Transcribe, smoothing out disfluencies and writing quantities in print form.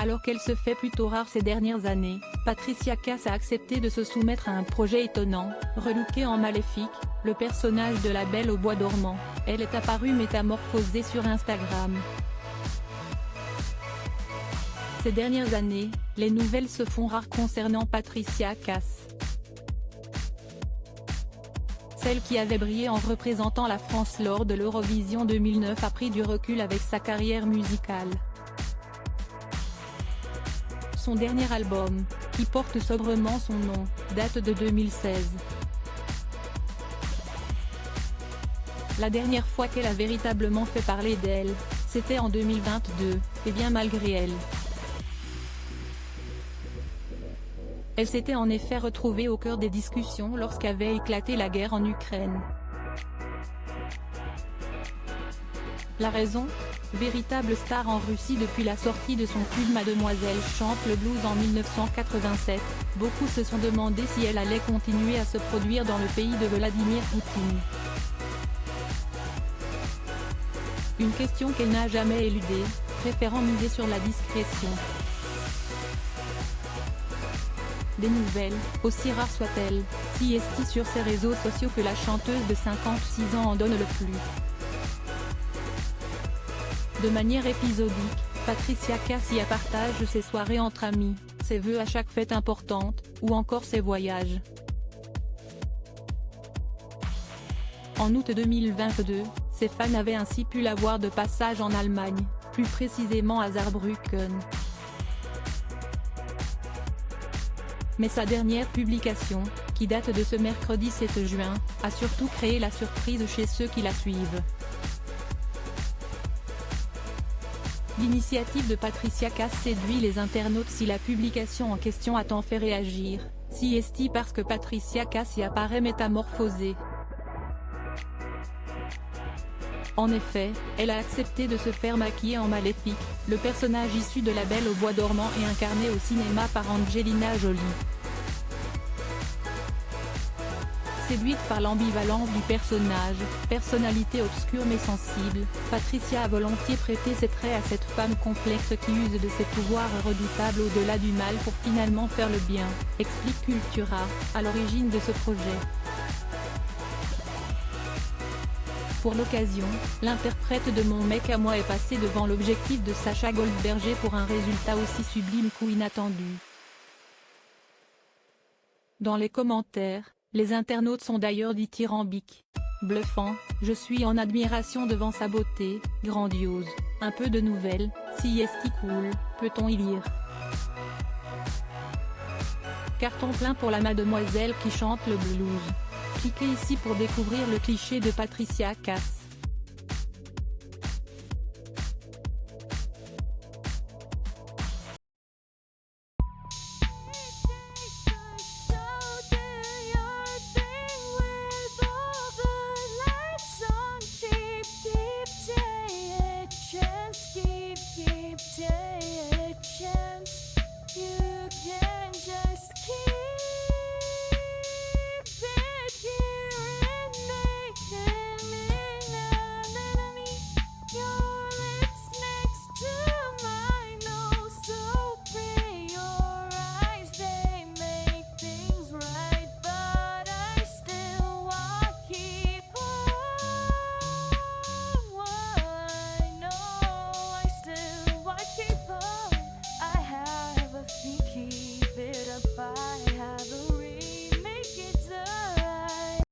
Alors qu'elle se fait plutôt rare ces dernières années, Patricia Cass a accepté de se soumettre à un projet étonnant, relooké en maléfique, le personnage de la Belle au bois dormant. Elle est apparue métamorphosée sur Instagram. Ces dernières années, les nouvelles se font rares concernant Patricia Cass. Celle qui avait brillé en représentant la France lors de l'Eurovision 2009 a pris du recul avec sa carrière musicale. Son dernier album, qui porte sobrement son nom, date de 2016. La dernière fois qu'elle a véritablement fait parler d'elle, c'était en 2022, et bien malgré elle. Elle s'était en effet retrouvée au cœur des discussions lorsqu'avait éclaté la guerre en Ukraine. La raison ? Véritable star en Russie depuis la sortie de son tube Mademoiselle chante le blues en 1987, beaucoup se sont demandé si elle allait continuer à se produire dans le pays de Vladimir Poutine. Une question qu'elle n'a jamais éludée, préférant miser sur la discrétion. Des nouvelles, aussi rares soient-elles, si est sur ses réseaux sociaux que la chanteuse de 56 ans en donne le plus. De manière épisodique, Patricia Cass y partage ses soirées entre amis, ses vœux à chaque fête importante, ou encore ses voyages. En août 2022, ses fans avaient ainsi pu la voir de passage en Allemagne, plus précisément à Saarbrücken. Mais sa dernière publication, qui date de ce mercredi 7 juin, a surtout créé la surprise chez ceux qui la suivent. L'initiative de Patricia Cass séduit les internautes si la publication en question a tant fait réagir, si est parce que Patricia Cass y apparaît métamorphosée. En effet, elle a accepté de se faire maquiller en maléfique, le personnage issu de La Belle au bois dormant et incarné au cinéma par Angelina Jolie. Séduite par l'ambivalence du personnage, personnalité obscure mais sensible, Patricia a volontiers prêté ses traits à cette femme complexe qui use de ses pouvoirs redoutables au-delà du mal pour finalement faire le bien, explique Cultura, à l'origine de ce projet. Pour l'occasion, l'interprète de Mon mec à moi est passé devant l'objectif de Sacha Goldberger pour un résultat aussi sublime qu'inattendu. Dans les commentaires, les internautes sont d'ailleurs dithyrambiques. Bluffant, je suis en admiration devant sa beauté, grandiose, un peu de nouvelles, si est cool, peut-on y lire. Carton plein pour la mademoiselle qui chante le blues. Cliquez ici pour découvrir le cliché de Patricia Cass.